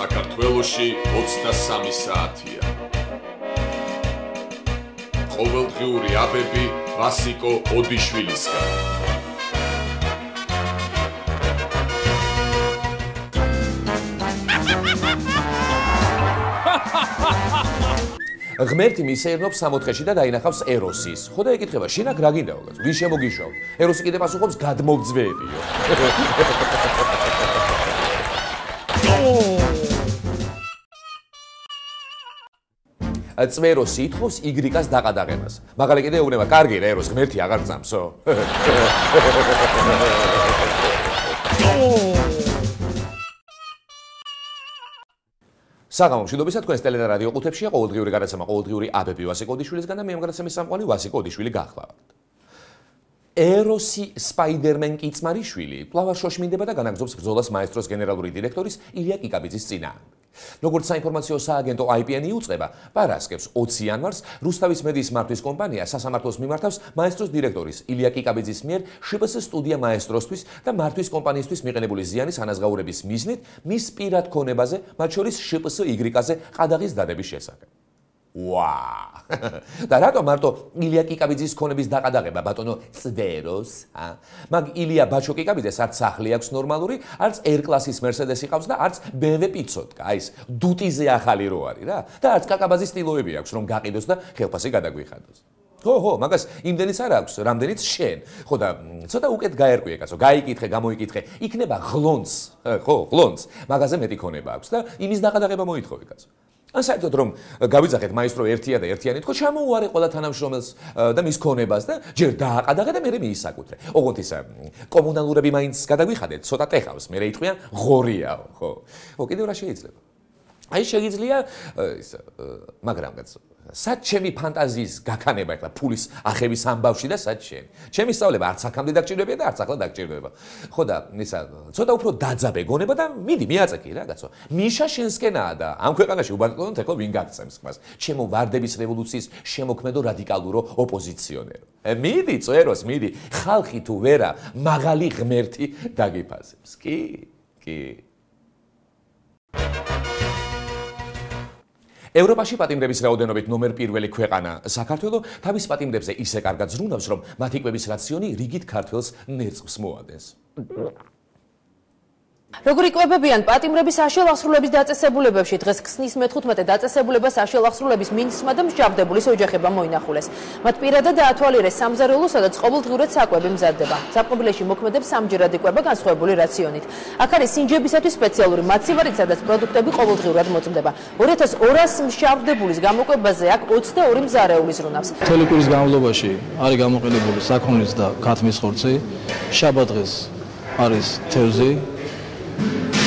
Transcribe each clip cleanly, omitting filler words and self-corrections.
საქართველოში 23 საათია. ყოველდღიური აბები ვასიკო ოდიშვილისგან. ღმერთი მისეირნობს 64-ში და დაინახავს ეროსის. ხო და ეკითხება, შენ აქ რა გინდაო? ვინ შემოგიშავ? ეროსი კიდე პასუხობს, გადმოგძვევიო. წვეროსი ითხოვს იგრიკას დაყადაღებას. მაგალითად კიდე ეუბნება, კარგი რა ეროს, ღმერთი აღარ გძამსო. საღამო მშვიდობისა, თქვენს ტელე და რადიო ყუთებშია ყოველდღიური გადაცემა ყოველდღიური აბები ვასიკო ოდიშვილისგან და მე ამ გადაცემის სამყარო ვასიკო ოდიშვილი გახლავთ. ეროსი სპაიდერმენ კიცმარიშვილი კვლავ შოშმინდება და განაგრძობს ბრძოლას მაესტროს გენერალური დირექტორის ილია კიკაბიძის წინააღმდეგ. როგორც საინფორმაციო სააგენტო IPN უწყება, პარასკევს 20 იანვარს რუსთავის მედიის მართვის კომპანია სასამართლოს მიმართავს მაესტროს დირექტორის ილია კიკაბიძის მიერ შპს სტუდია მაესტროსთვის და მართვის კომპანიისთვის მიყენებული ზიანის ანაზღაურების მიზნით მის პირად ქონებაზე, მათ შორის შპს იგრიკაზე ყადაღის დადების შესახებ. ვა! და რატომ მარტო ილია კიკაბიძის ქონების დაყადაღება ბატონო წვეროს? მაგ ილია ბაჩო კიკაბიძეს არც სახლი აქვს ნორმალური, არც R-კლასის Mercedes-ი ყავს და არც BMW პიცოტკა, აი ეს დუტიზე ახალი რო არის რა. და არც კაკაბაზის სტილოები აქვს, რომ გაყიდოს და ხელფასი გადაგვიხადოს. ხო, მაგას იმდენიც არ აქვს, რამდენიც შენ. ხო და ცოტა უკეთ გაერკვიე კაცო, გაიკითხე, გამოიკითხე, იქნება ღლონც, ხო, ღლონც. მაგაზე მეტი ქონება აქვს და იმის დაყადაღება მოითხოვე კაცო. ან საერთოდ რომ გავიძახეთ მაესტრო ერთია და ერთიანი თქო ჩამოუარე ყველა თანამშრომელს და მის ქონებას და ჯერ დააყადაღე და მერე მიისაკუთრე. ოღონდ ის კომუნალურები მაინც გადაგვიხადეთ, ცოტა ტეხავს, მერე იტყვიან ღორიაო, ხო. ხო, კიდევ რა შეიძლება? აი შეიძლება ის მაგრამ კაცო სად ჩემი ფანტაზიის გაქანება ახლა ფულის ახევის ამბავში და სად შენ? ჩემი სწავლება არც აქამდე დაგჭირდება და არც ახლა დაგჭირდება. ხო და ისა ცოტა უფრო დაძაბე გონება და მიდი მიაწექი რა კაცო. მიშა შენსკენაა და ამ ქვეყანაში უბატონოთ ახლა ვინ გაგწემს ხმას? ჩემო ვარდების რევოლუციის შემოქმედო რადიკალურო ოპოზიციონერო. მიდი წვეროს, მიდი. ხალხი თუ ვერა მაღალი ღმერთი დაგიფასებს. კი. ევროპაში პატიმრების რაოდენობით ნომერ პირველი ქვეყანა საქართველო თავის პატიმრებზე ისე კარგად ზრუნავს, რომ მათი კვების რაციონი რიგით ქართველს ნერწყვს მოადენს. როგორ იკვებებიან პატიმრების აშელ-აღსრულების დაწესებულებებში? დღეს ქსნის მე-15 დაწესებულებას აშელ-აღსრულების მინისტრმა და მსჯავრდებულის ოჯახებმა მოინახულეს. მათ პირადად დაათვალიერეს სამზარეულო, სადაც ყოველდღიურად საკვები მზადდება. საფრთხეში მოქმედებს სამჯერად იკვება განსხვავებული რაციონით. აქ არის სინჯებისათვის სპეციალური მაცივარი, სადაც პროდუქტები ყოველდღიურად მოწმდება. 2200 მსჯავრდებულის გამოკვებაზე აქ 22 მზარეული ზრუნავს. მთელი კვირის განმავლობაში არის გამოყენებული საქონლის და ქათმის ხორცი. შაბათ-დღეს არის თევზი,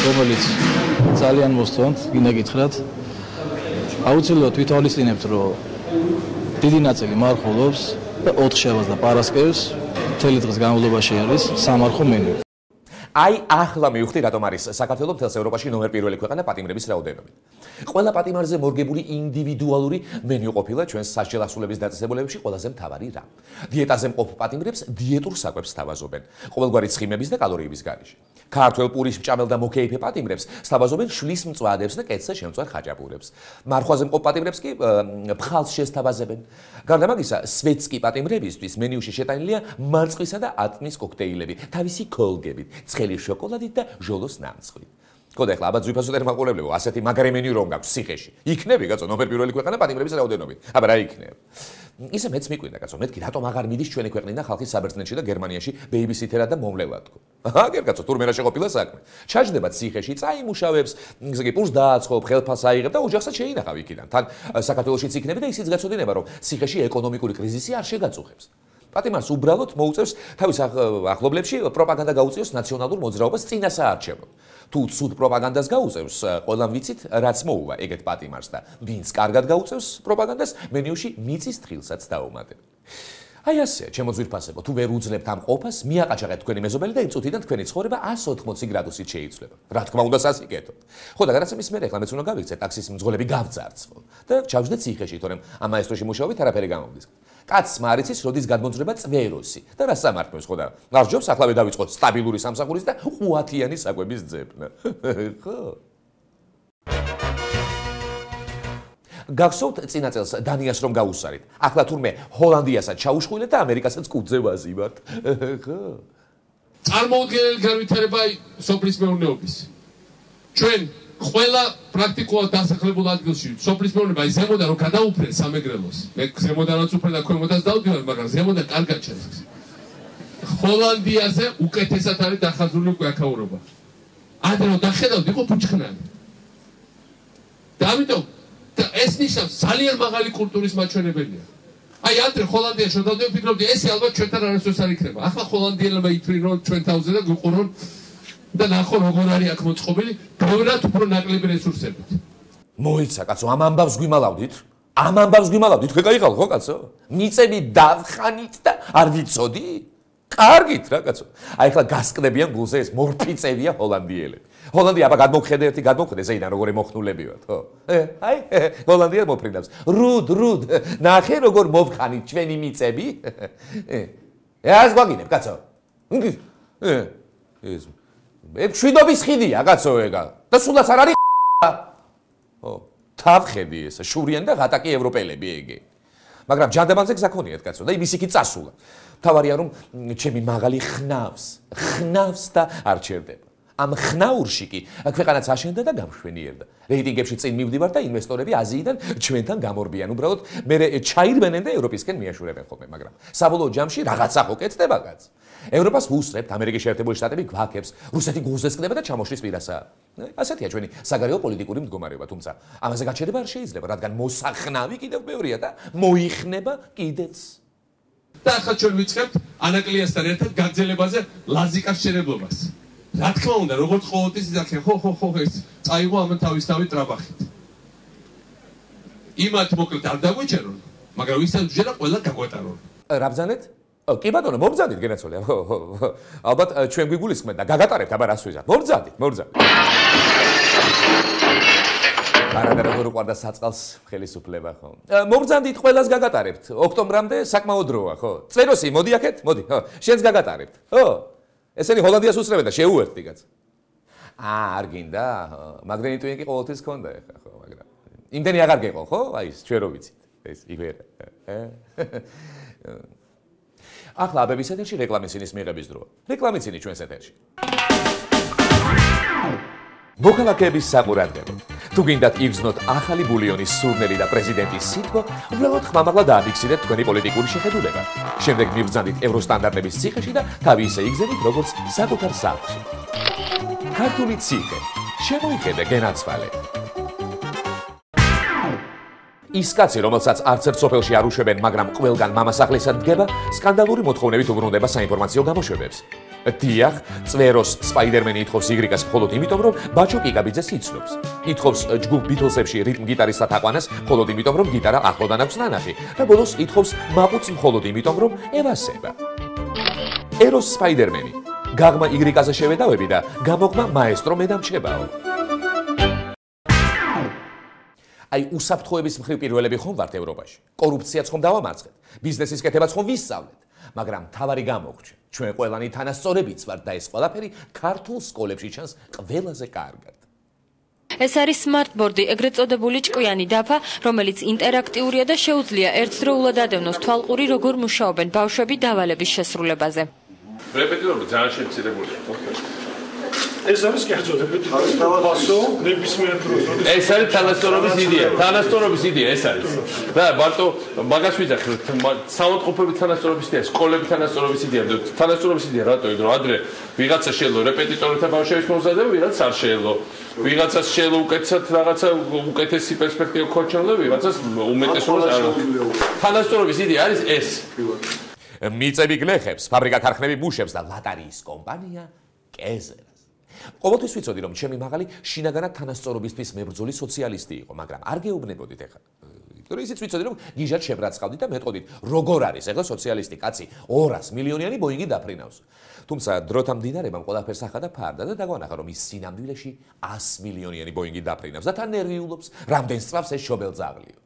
რომელიც ძალიან მოსწონთ, გინდა გითხრათ. აუცილებლად ვითვალისწინებთ, რომ დიდი ნაწილი მარხულობს და 4 შაბათს და პარასკევს მთელი დღის განმავლობაში არის სამარხო მენю. აი ახლა მივხვდი რატომ არის საქართველო მთელს ევროპაში ნომერ პირველი ქვეყანა პატიმრების რაოდენობით. ყველა პატიმარზე მორგებული ინდივიდუალური მენიუ ყოფილა ჩვენს საშელ-აღსრულების დაწესებულებებში ყველაზე მთავარი რამ. დიეტაზე მყოფ პატიმრებს დიეტურ საკვებს სთავაზობენ, ყოველგვარი ცხიმების და კალორიების გარეშე. ქართველ პურის მჭამელ და მოკეიფე პატიმრებს სთავაზობენ შლის მწვადებს და კეთზე შემწვარ ხაჭაპურებს. მარხვაზე მყოფ პატიმრებს კი ფხალს შესთავაზებენ. გარდა მაგისა, სვეტსკი პატიმრებისთვის მენიუში შეტანილია მარწყვისა და ატმის კოქტეილები, თავისი კოლგებით, ცხელი შოკოლადით და ჟოლოს ნამცხვით. ხო და ახლა აბა ძვირფასოდერ მაყურებლებო, ასეთი მაგარი მენიუ რომ გაქვს ციხეში. იქნები კაცო ნომერ პირველი ქვეყანა პატიმრების რაოდენობით. აბა რა იქნება? ისე მეც მიკვირდა კაცო, მეთქი რატომ აღარ მიდის ჩვენი ქვეყნიდან ხალხი საბერძნეთში და გერმანიაში ბეიბისითერად და მომლელად თქო. აგერ კაცო, თურმე რა შეყოფილა საქმე. ჩაჯდება ციხეში, წაიმუშავებს, ისე კი პურს დააცხობ, ხელფას აიღებ და ოჯახსაც შეინახავ იქიდან. თან საქართველოშიც იქნები და ისიც გაწოდინება, რომ ციხეში ეკონომიკური კრიზისი არ შეგაწუხებს. პატიმარს უბრალოდ მოუწევს თავის ახლობლებში პროპაგანდა გაუწიოს ნაციონალურ მოძრაობას წინასაარჩევნოდ. თუ ცუდ პროპაგანდას გაუწევს, ყველამ ვიცით, რაც მოუვა ეგეთ პატიმარს და ვინც კარგად გაუწევს პროპაგანდას, მენიუში მიწის თხილსაც დაუმატებ. აი ასე, ჩემო ძვირფასებო, თუ ვერ უძლებთ ამ ყოფას, მიაყაჩაღეთ თქვენი მეზობელი და იმ წუთიდან თქვენი ცხოვრება 180 გრადუსით შეიცვლება. რა თქმა უნდა, სასიკეთო. ხო და გადაცემის მერე ახლა მეც უნდა გავიქცე ტაქსის მძღოლები გავძარცვო და ჩავჯდეთ ციხეში, თორემ ამ მაესტროში მუშაობით არაფერი გამომდის. კაცმა არ იცის, როდის გადმოძრება წვეროსი და რა სამართლებს ხო და მარჯობს ახლავე დავიწყო სტაბილური სამსახურის და ყუათიანი საკვების ძებნა. ხო გახსოვთ წინა წელს დანიას რომ გაუსარით. ახლა თურმე ჰოლანდიასაც ჩაუშხვილეთ და ამერიკასაც კუძზე ვაზივართ. ხო? წარმოუდგენელი განვითარება სოფლის მეურნეობის. ჩვენ ყველა პრაქტიკულად დასახლებულ ადგილში სოფლის მეურნეობა ზემოდან რომ გადაუფრენ სამეგრელოს. მე ზემოდანაც უფრენ და ქვემოდანაც დავდივარ, მაგრამ ზემოდან კარგად ჩანს. ჰოლანდიაზე უკეთესად არის დახაზული უკვე აქაურობა. ადრე რომ დახედავთ, იყო ფუჩხნარი. და ამიტომ ეს ნიშნავს ძალიან მაღალი კულტურის მაჩვენებელია. აი ადრე ჰოლანდიაში რომ დავდივარ, ვფიქრობდი ესე ალბათ ჩვენთან არასდროს არ იქნება. ახლა ჰოლანდიელებმა ითვლინონ ჩვენ თავზე და გვიყურონ და ნახო როგორ არის აქ მოწყობილი, ბევრად უფრო ნაკლები რესურსებით. მოიცა კაცო, ამ ამბავს გვიმალავდით? ამ ამბავს გვიმალავდით? თქვენ გაიყალ ხო კაცო? მიწები დავხანით და არ ვიცოდი? კარგით რა კაცო. აი ახლა გასკდებიან გულზე ეს მორფიწევია ჰოლანდიელები. ჰოლანდია აბა გადმოხედე ზეიდან როგორი მოხნულები ვართ, ხო? აი, ჰოლანდია მოფრინავს. რუდ, ნახე როგორ მოვხანით ჩვენი მიწები? ას გვაგინებ კაცო. ეს მშვიდობის ხიდია კაცო ეგა. და სულაც არ არის ხო? თავხედი ეს შურიან და ღატაკი ევროპელები ეგე. მაგრამ ჯანდაბანზე გზაქონიათ კაცო და იმის იქით წასულა. თავარია რომ ჩემი მაღალი ხნავს და არ ჩერდება. ამ ხნაურში კი ქვეყანაც აშენდა და გამშვენიერდა. რეიტინგებში წინ მივდივარ და ინვესტორები აზიიდან ჩვენთან გამორბიან. უბრალოდ მე ჩაირბენენ და ევროპისკენ მიაშურებენ ხოლმე, მაგრამ საბოლოო ჯამში რაღაცა ხო კეთდება კაც. ევროპას ვუსწრებთ, ამერიკის შეერთებული შტატები გვაქებს, რუსეთი გულზეს კდება და ჩამოშლის პირასაა. ასეთია ჩვენი საგარეო პოლიტიკური მდგომარეობა, თუმცა ამაზე გაჩერება არ შეიძლება, რადგან მოსახნავი კიდევ ბევრია და მოიხნება კიდეც. და ახლა ჩვენ ვიწყებთ ანაკლიასთან ერთად გაგრძელებაზე ლაზიკას შენებლობას. რა თქმა უნდა, როგორც ყოველთვის იზახიან, ხო, ეს წაიღო ამ თავისთავად ტრაბახით. იმათ მოკლედ არ დაგვეჭერონ, მაგრამ ვისაც ჯერა ყველა გაგვეტარონ. რა ბრძანეთ? კი ბატონო, მობრძანდით გენაცოლია. ხო. ალბათ ჩვენ გვიგულისხმეთ და გაგატარებთ, აბა რას ვიზარდ. მობრძანდით. არა და როგორ უყარდა საწყალს ხელისუფლება, ხო? მობრძანდით, ყველას გაგატარებთ. ოქტომბრამდე საკმაოდ დროა, ხო? წეროსი, მოდი აქეთ, მოდი, ხო. შენს გაგატარებთ. ხო? ესენი ჰოლანდიას უსწრებენ და შეუერთდი კაც. არ გინდა? მაგრენი ტვინკი ყოველთვის ქონდა ეხა, ხო, მაგრამ იმდენი აღარ გეყო, ხო? აი ეს ჩვენ რო ვიცით. ეს იგივე. ახლა აბების ეთერში რეკლამიცინის მიღების დროა. რეკლამიცინი ჩვენს ეთერში. მოქალაქეების საყურადღებო. თუ გინდათ იგრძნოთ ახალი ბულიონის სურნელი და პრეზიდენტის სიტყვა, უბრალოდ ხმამაღლა დააფიქსირეთ თქვენი პოლიტიკური შეხედულება. შემდეგ მიბრძანდით ევროსტანდარტების ციხეში და თავი ისე იგზენით, როგორც საკუთარ სახლში. ქართული ციხე. შემოიხედე გენაცვალე. ის კაცი, რომელსაც არც ერთ სოფელში არ უშვებენ, მაგრამ ყველგან მამასახლისად დგება, სკანდალური მოთხოვნებით უბრუნდება საინფორმაციო გამოშვებებს. დიახ, წვეროს სპაიდერმენი ითხოვს იგრიკას მხოლოდ იმიტომ, რომ ბაჩო კიკაბიძეს იცნობს. ითხოვს ჯგუფ ბიტლსებში რიტმ გიტარისტად აყვანას მხოლოდ იმიტომ, რომ გიტარა ახლოდან აქვს ნანახი და ბოლოს ითხოვს მაყუთს მხოლოდ იმიტომ, რომ ევასება. ეროს სპაიდერმენი. გაღმა იგრიკაზე შევედავები და გამოგმა მაესტრო მე დამჩებაო. აი უსაფრთხოების მხრივ პირველები ხომ ვართ ევროპაში. კორუფციაც ხომ დავამარცხეთ. ბიზნესის კეთებაც ხომ ვისწავლეთ. მაგრამ თავარი გამოგვჩნდა. ჩვენ ყველანი თანასწორებიც ვართ და ეს ყველაფერი ქართულ სკოლებში ჩანს ყველაზე კარგად. ეს არის სმარტბორდი, ეგრეთ წოდებული ჭკვიანი დაფა, რომელიც ინტერაქტიურია და შეუძლია ერთდროულად ადევნოს თვალყური, როგორ მუშაობენ ბავშვები დავალების შესრულებაზე. რეპეტიტორები ძალიან შემცირებულია. ეს არის კერძო რეპეტიტორი ფასო ნებისმიერ დროს. ეს არის თანასწორობის იდეა. თანასწორობის იდეა ეს არის. და მარტო მაგას ვიძახით, საავადმყოფოების თანასწორობის იდეა, სკოლების თანასწორობის იდეა, თანასწორობის იდეა რატო? იმიტომ რომ ადრე ვიღაცა შეელო რეპეტიტორთა ბავშვების მომზადება, ვიღაც არ შეელო. ვიღაცას შეელო უკეთესად რაღაცა უკეთესი პერსპექტივა ქორჩენდა, ვიღაცას უმეტესობას არ. თანასწორობის იდეა არის ეს. მიწები გლეხებს, ფაბრიკა ქარხნები მუშებს და ლატარიის კომპანია კეზერას. ყოველთვის ვიცოდი რომ ჩემი მაღალი შინაგანად თანასწორობისთვის მებრძოლი სოციალისტი იყო, მაგრამ არ გეუბნებოდით ეხლა. იმიტომ რომ ისიც ვიცოდი რომ გიჟად შებრაცხავდით და მეტყოდით როგორ არის ეხლა სოციალისტი კაცი 200 მილიონიანი ბოინგი დაფრინავს. თუმცა დროთა მდინარებამ ყველაფერს ახადა ფარდა და დაგვანახა რომ ის სინამდვილეში 100 მილიონიანი ბოინგი დაფრინავს და თან ნერვიულობს, რამდენს წვავს ეს შობელძაღლიო.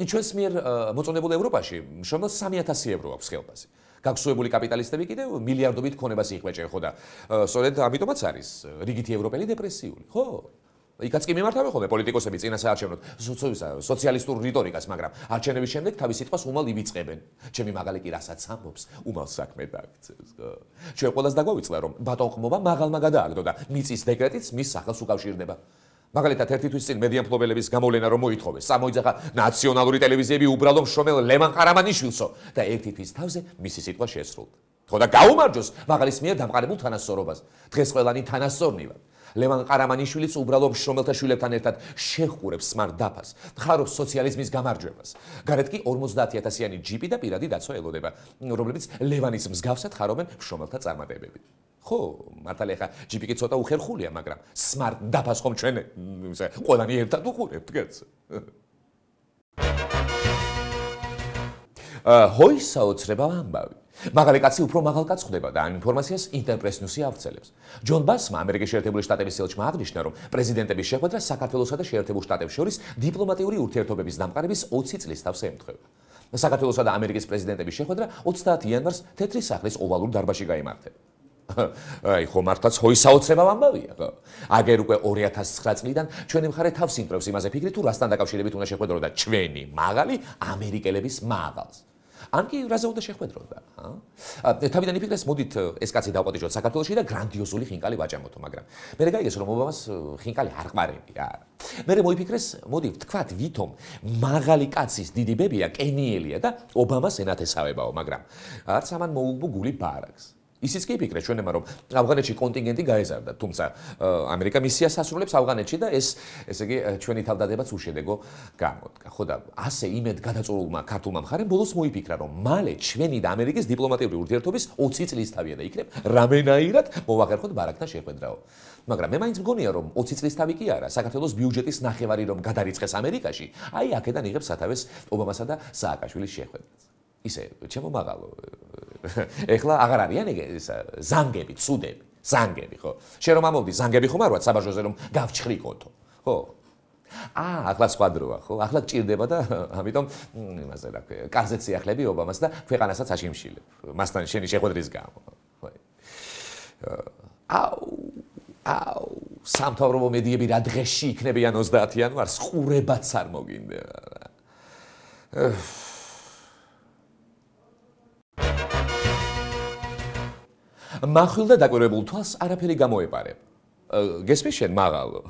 ჩვენს მიერ მოწონებულ ევროპაში მშრომელს 3000 ევრო აქვს ხელფასი. გაგსუებული კაპიტალისტები კიდევ მილიარდობით ქონებას იყვეჭენ, ხო და სწორედ ამიტომაც არის რიგითი ევროპელი დეპრესიული, ხო? იქაც კი მიმართავენ ხოლმე პოლიტიკოსები წინა საარჩევნოდ სოციალისტურ რიტორიკას, მაგრამ არჩევნების შემდეგ თავის სიტყვას უმალ ივიწყებენ. ჩემი მაღალი კი რასაც ამბობს, უმალ საქმე დააქცევს, ხო? ჩვენ ყველას დაგვავიწყდა, რომ ბატონყმობა მაღალმა გადააგდო და მიწის დეკრეტიც მის სახელს უკავშირდება. მაგალითად, ერთი თვის წინ მედია მფლობელების გამოვლენა რომ მოითხოვეს, წამოიძახა ნაციონალური ტელევიზიები უბრალო მშრომელ ლევან ყარამანიშვილსო და ერთი თვის თავზე მისი სიტყვა შესრულდა. ხო და გაუმარჯოს მაღალის მიერ დამყარებულ თანასწორობას. დღეს ყველანი თანასწორნი ვართ. ლევან ყარამანიშვილიც უბრალო მშრომელთა შვილებთან ერთად შეხურებს Smart დაფას, ხარობს სოციალიზმის გამარჯვებას. გარეთ კი 50,000-იანი ჯიპი და პირადი დაცვა ელოდება, რომლებიც ლევანის მსგავსად ხარობენ მშრომელთა წარმატებებით. ხო, მართალია ხა ჯიპი კი ცოტა უხერხულია, მაგრამ Smart დაფას ხომ ჩვენ ყველანი ერთად უყურებთ, კაცო. ჰოის საოცრება ამბავი. მაღალი კაცი უფრო მაღალ კაცს ხდება და ამ ინფორმაციას ინტერპრეს ნიუსი ავრცელებს. ჯონ ბასმა ამერიკის შეერთებული შტატების ელჩმა აღნიშნა, რომ პრეზიდენტების შეხვედრა საქართველოსა და შეერთებულ შტატებს შორის დიპლომატიური ურთიერთობების დამყარების 20 წლის თავს ემთხვევა. საქართველოსა და ამერიკის პრეზიდენტების შეხვედრა 30 იანვარს თეთრი სახლის ოვალურ დარბაზში გაიმართება. აი ხო მართლაც ჰოის საოცრება ამბავია, ხო? აგერ უკვე 2009 წლიდან ჩვენი მხარე თავს იმტრევს იმაზე ფიქრით, თუ რასთან დაკავშირებით უნდა შეხვედროდა ჩვენი მაღალი ამერიკელების მაღალს. ან კი რაზე უნდა შეხვედროდა, თავიდან იფიქრეს, მოდით ეს კაცი დავყოდიჟოთ საქართველოში და გრანდიოზული ხინკალი ვაჭამოთო, მაგრამ მერე გაიგეს, რომ ობამას ხინკალი არ ყმარებია. მერე მოიფიქრეს, მოდი ვთქვათ, ვითომ მაღალი კაცის დიდი ბებია კენიელია და ობამას ენათესავებაო, მაგრამ არც ამან მოუგბო გული ბარაკს. ისიც კი იფიქრეს ჩვენებმა, რომ ავღანეთში კონტინგენტი გაეზარდა, თუმცა ამერიკა მისიას ასრულებს ავღანეთში და ესე იგი ჩვენი თავდადებაც უშედეგო გამოდგა. ხო და ასე იმედ გადაწყვეტილმა ქართულმა მხარემ ბოლოს მოიფიქრა, რომ მალე ჩვენი და ამერიკის დიპლომატიური ურთიერთობის 20 წლის თავია და იქნებ რამენაირად მოვახერხოთ ბარაკთან შეხვედრაო. მაგრამ მე მაინც მგონია, რომ 20 წლის თავი კი არა, საქართველოს ბიუჯეტის ნახევარი რომ გადარიცხეს ამერიკაში, აი აქედან იღებს სათავეს ობამასა და სააკაშვილის შეხვედრაც. ისე ჩემო მაღალო ეხლა აღარ არიან ეს ზანგები, ცუდები, ზანგები, ხო? შენ რომ ამოვდი ზანგები ხომ არ ვარ საბაჟოზე რომ გავჩხრიკოთო, ხო? ახლა სხვა დროა, ხო? ახლა გჭირდება და ამიტომ იმაზე რა ქვია, კარზეც იახლები ობამას და ქვეყანასაც აშიმშილებ. მასთან შენი შეხვედრის გამო, ხო? აუ, სამთავრობო მედიები რა დღეში იქნებიან 30 იანვარს, ყურებაც არ მოგინდება. მახვილ და დაკვირვებულ თვალს არაფერი გამოეპარება. გესმის შენ მაღალო?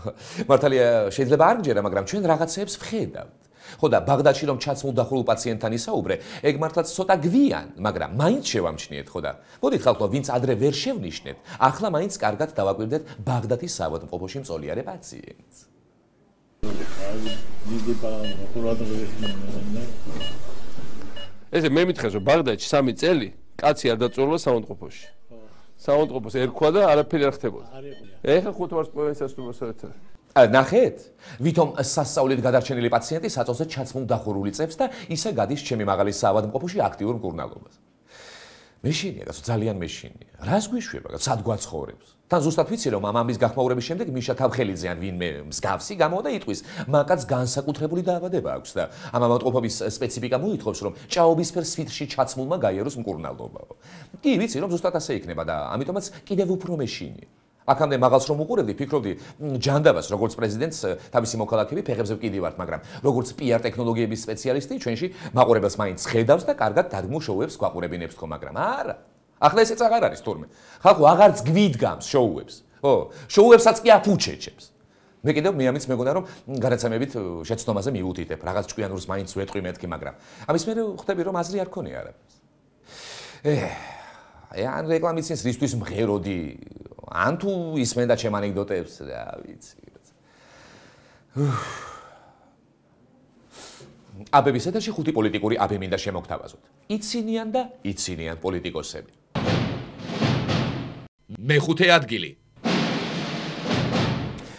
მართალია შეიძლება არ მჯერა, მაგრამ ჩვენ რაღაცეებს ვხედავთ. ხო და ბაღდადში რომ ჩაცმულ დახურულ პაციენტთან ისაუბრე, ეგ მართლაც ცოტა გვიან, მაგრამ მაინც შევამჩნიეთ, ხო და მოდით ხალხო, ვინც ადრე ვერ შევნიშნეთ, ახლა მაინც კარგად დავაკვირდეთ ბაღდადის საავადმყოფოში მწოლიარე პაციენტს. ესე მე მითხეს, რომ ბაღდადში 3 წელი კაცი არ დაწვეულა საავადმყოფოში. საავადმყოფოს ერქვა და არაფერი არ ხდებოდა. ეხლა 5 ვარს პროვინციასთან ერთად. ნახეთ, ვითომ სასწაულით გადარჩენილი პაციენტი საწოლზე ჩაცმულ დახურული წებს და ისე გადის ჩემი მაღალის საავადმყოფოში აქტიურ მკურნალობას. მეშინია, კაცო, ძალიან მეშინია. რას გვიშვება, კაცო, სად გვაცხოვრებს? თან ზუსტად ვიცი, რომ ამის გახმაურების შემდეგ მიშა თავხელიძე ან ვინმე მსგავსი გამოვა და იტყვის, მაკაც განსაკუთრებული დაავადება აქვს და ამ ავადმყოფობის სპეციფიკა მოითხოვს, რომ ჭაობისფერ სვიტში ჩაცმულმა გაიაროს მკურნალობაო. კი, ვიცი, რომ ზუსტად ასე იქნება და ამიტომაც კიდევ უფრო მეშინია. აქამდე მაღალს რომ უყურებდი, ფიქრობდი, ჯანდაბას, როგორც პრეზიდენტს თავისი მოქალაქეები ფეხებზე ვკიდივართ, მაგრამ როგორც PR ტექნოლოგიების სპეციალისტი, ჩვენში მაყურებელს მაინც ხედავს და კარგად დადგმულ შოუებს გვაყურებინებს თქო, მაგრამ არა. ახლა ესეც აღარ არის თურმე. ხალხო აღარც გვიდგამს შოუებს. ხო, შოუებსაც კი აფუჩეჩებს. მე კიდევ მე ამის მეგონა რომ გადაცემებით შეცდომაზე მიუთითებ, რაღაც ჭკვიანურს მაინც ვეტყვი მეთქი, მაგრამ ამის მერე ხვდები რომ აზრი არ ქონია არაფერს. ან რეკლამის წინს რისთვის მღეროდი, ან თუ ისმენდა ჩემ ანეკდოტებს, რა ვიცი. აბების ეთერში 5 პოლიტიკური აბე მინდა შემოგთავაზოთ. იცინიან და იცინიან პოლიტიკოსები. მეხუთე ადგილი.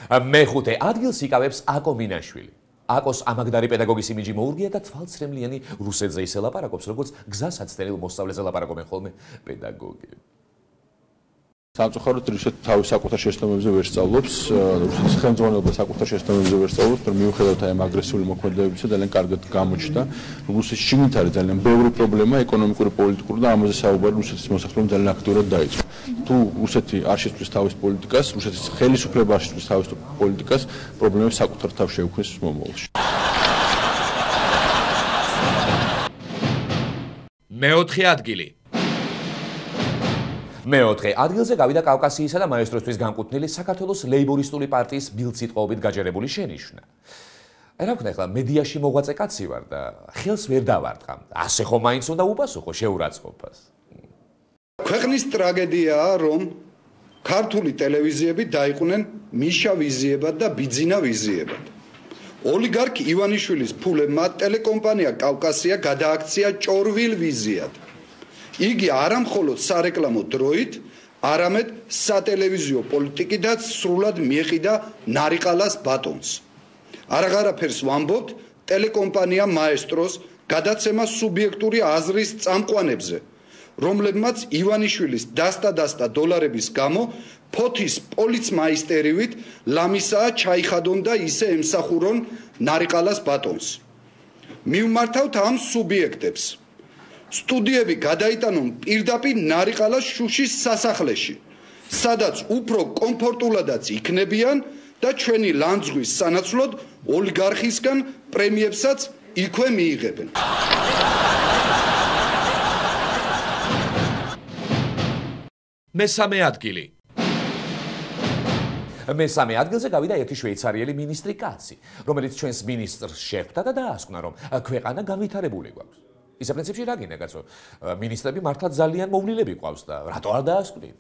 მეხუთე ადგილს იკავებს აკო მინაშვილი. აკოს ამაგდარი პედაგოგის იმიჯი მოურგია და თვალცრემლიანი რუსეთზე ისე ლაპარაკობს, როგორც გზასაცდენილ მოსწავლეზე ლაპარაკობენ ხოლმე პედაგოგები. სამწუხაროდ რუსეთი თავის საკუთარ შეცდომებზე ვერ სწავლობს, რუსეთის ხელმძღვანელობა საკუთარ შეცდომებზე ვერ სწავლობს, მაგრამ მიუხედავად ამ აგრესიული მოქმედებისა ძალიან კარგად გამოჩნდა. რუსეთის შიგნით არის ძალიან ბევრი პრობლემა, ეკონომიკური, პოლიტიკური და ამაზე საუბარი რუსეთის მოსახლეობამ ძალიან აქტიურად დაიწყო. თუ რუსეთი არ შეცვლის თავის პოლიტიკას, რუსეთის ხელისუფლება არ შეცვლის თავის პოლიტიკას, პრობლემები საკუთარ თავს შეუქმნის მომავალში. მეოთხე ადგილი. მეოთხე ადგილზე გავიდა კავკასიისა და მაესტროსთვის განკუთვნილი საქართველოს ლეიბორისტული პარტიის ბილდსიტყვაობით გაჯერებული შენიშვნა. რა ვქნა ახლა მედიაში მოღვაწე კაცი ვარ და ხელს ვერ დავარტყამ. ასე ხომ მაინც უნდა უპასუხო შეურაცხყოფას. ქვეყნის ტრაგედიაა, რომ ქართული ტელევიზიები დაიყვნენ მიშა ვიზიებად და ბიძინა ვიზიებად. ოლიგარქ ივანიშვილის ფულებმა ტელეკომპანია კავკასია გადააქცია ჭორვილ ვიზიად. იგი არა მხოლოდ სარეკლამო დროით, არამედ სატელევიზიო პოლიტიკიდაც სრულად მიეყიდა ნარიყალას ბატონს. არაღარაფერს ვამბობთ ტელეკომპანია მაესტროს გადაცემა სუბიექტური აზრის წამყვანებზე, რომლებმაც ივანიშვილის დასტა დოლარების გამო ფოთის პოლიცმაისტერივით ლამისაა ჩაიხადონ და ისე ემსახურონ ნარიყალას ბატონს. მივმართავთ ამ სუბიექტებს. სტუდიები გადაიტანონ პირდაპირ ნარიყალას შუშის სასახლეში, სადაც უფრო კომფორტულადაც იქნებიან და ჩვენი ლანძღვის სანაცვლოდ ოლიგარხისგან პრემიებსაც იქვე მიიღებენ. მესამე ადგილი. მესამე ადგილზე გავიდა ერთი შვეიცარიელი მინისტრი კაცი, რომელიც ჩვენს მინისტრს შეხვდა და დაასკვნა, რომ ქვეყანა განვითარებული გვაქვს. ისა პრინციპში რა გინდა კაცო, მინისტრები მართლა ძალიან მოვლილები ყავს და რატო არ დაასკვნით?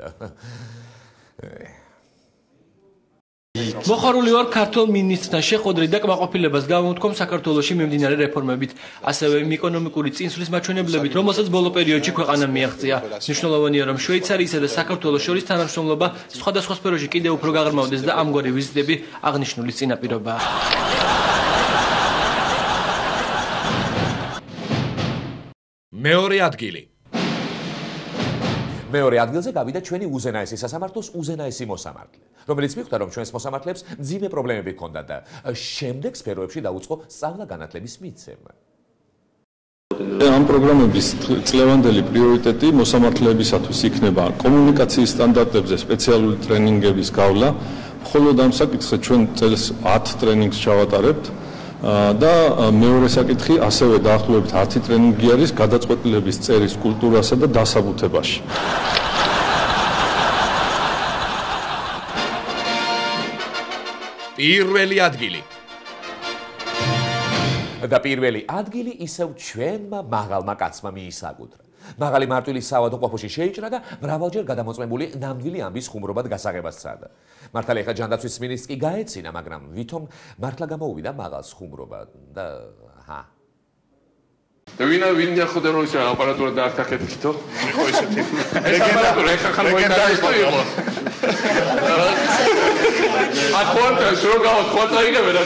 მოხარული ვარ ქართულ მინისტრთან შეხვედრით და კმაყოფილებას გამოვთქვამ საქართველოში მიმდინარე რეფორმებით, ასევე იმ ეკონომიკური წინსვლის მაჩვენებლებით, რომელსაც ბოლო პერიოდში ქვეყანამ მიაღწია. მნიშვნელოვანია, რომ შვეიცარიისა და საქართველოს შორის თანამშრომლობა სხვადასხვა სფეროში კიდევ უფრო გაღრმავდეს და ამგვარი ვიზიტები აღნიშნული წინაპირობაა. მეორე ადგილი. მეორე ადგილზე გავიდა ჩვენი უზენაესი სასამართლოს უზენაესი მოსამართლე, რომელიც მიხვდა, რომ ჩვენს მოსამართლეებს მძიმე პრობლემები ჰქონდა და შემდეგ სფეროებში დაუწყო სწავლა-განათლების მიცემა. ამ პროგრამების წლევანდელი პრიორიტეტი მოსამართლეებისათვის იქნება კომუნიკაციის სტანდარტებზე სპეციალური ტრენინგების გავლა. მხოლოდ ამ საკითხზე ჩვენ წელს 10 ტრენინგს ჩავატარებთ. და მეორე საკითხი ასევე დაახლოებით 10 ტრენინგი არის გადაწყვეტილების წერის კულტურასა და დასაბუთებაში. პირველი ადგილი. და პირველი ადგილი ისევ ჩვენმა მაღალმა კაცმა მიისაკუთრა. მაღალი მარტვილის საავადმყოფოში ყოფოში შეიჭრა და მრავალჯერ გადამოწმებული ნამდვილი ამბის ხუმრობად გასაღებას სცადა. მართალია ახლა ჯანდაცვის მინისტრს კი გაეცინა, მაგრამ ვითომ მართლა გამოუვიდა მაღალს ხუმრობა და ვინ ახლა რომ ისე აპარატურა დაახტაკეთითო? იყო ისეთი. ეს აპარატურა ეხლა მოიტანეს თუ იყო? აკონტეს რო გავაკონტა იგებენ.